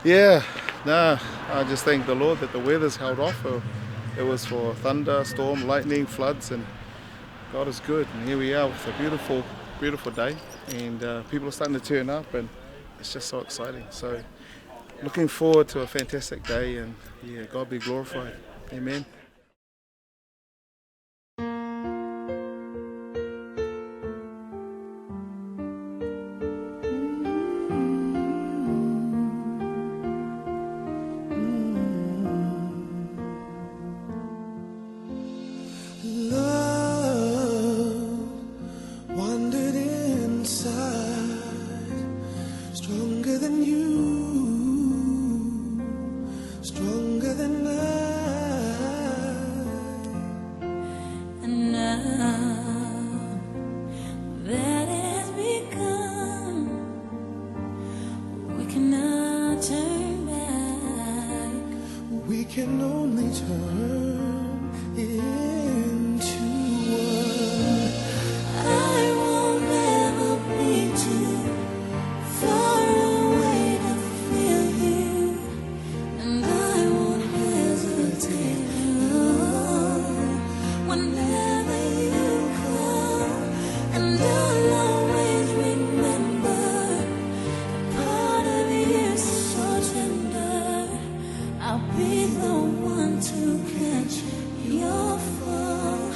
Yeah, nah, I just thank the Lord that the weather's held off. It was for thunder, storm, lightning, floods, and God is good. And here we are with a beautiful, beautiful day, and people are starting to turn up, and it's just so exciting. So, looking forward to a fantastic day, and yeah, God be glorified. Amen. Love wandered inside, stronger than you, stronger than I. And now that has begun, we cannot turn back. We can only turn into one. I won't ever be too far away to feel you, and I won't hesitate whenever you come, and I'll always remember part of you so tender. I'll be the one to catch your fall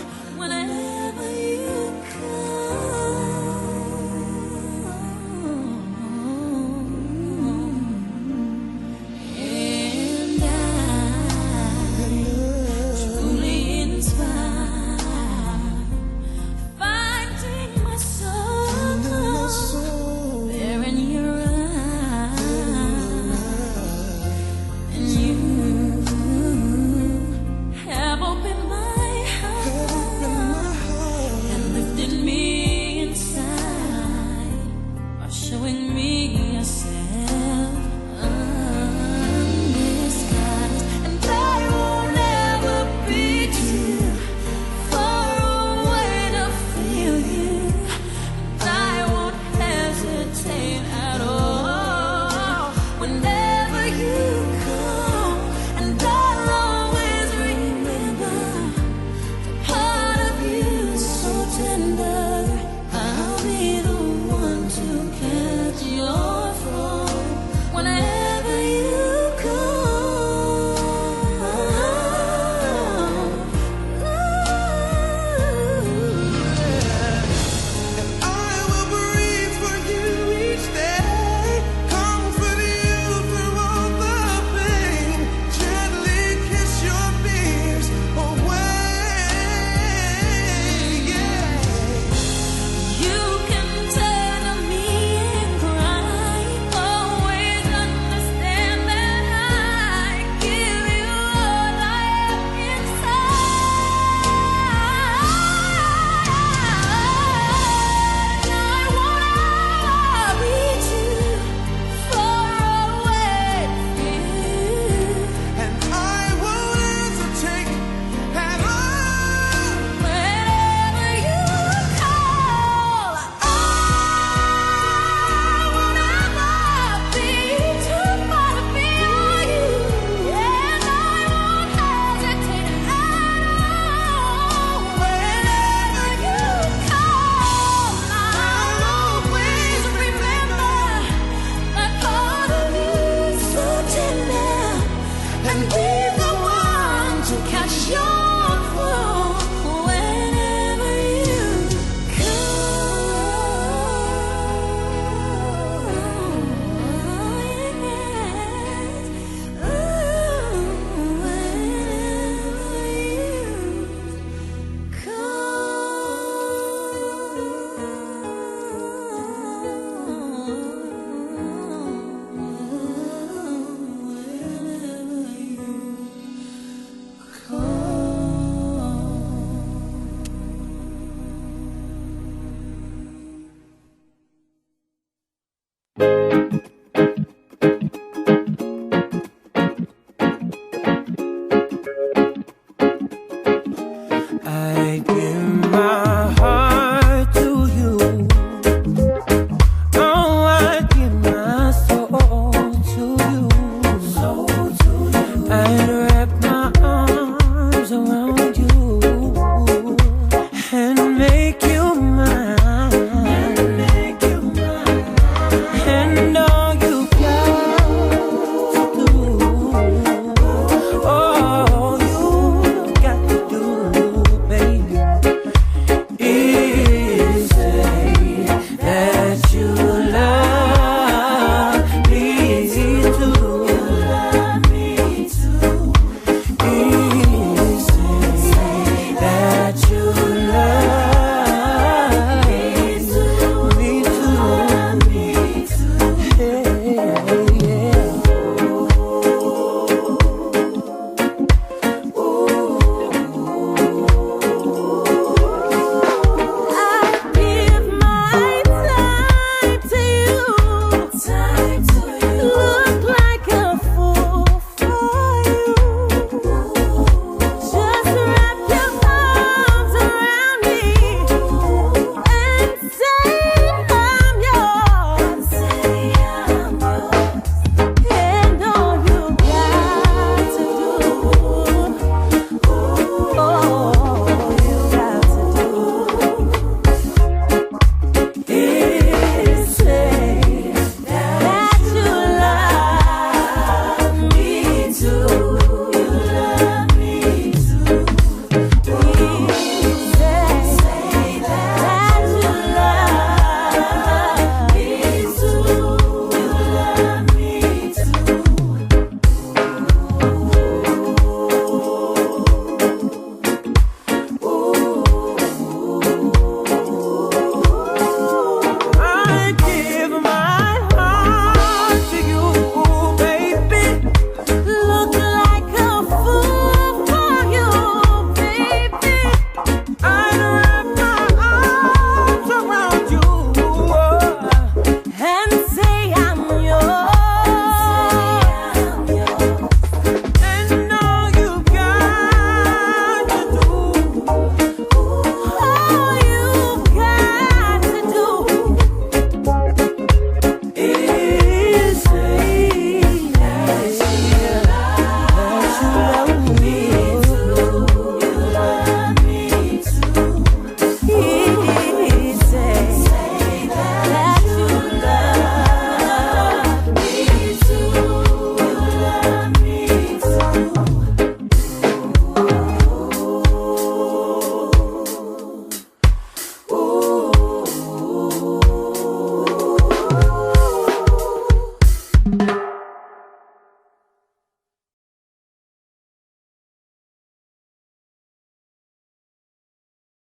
I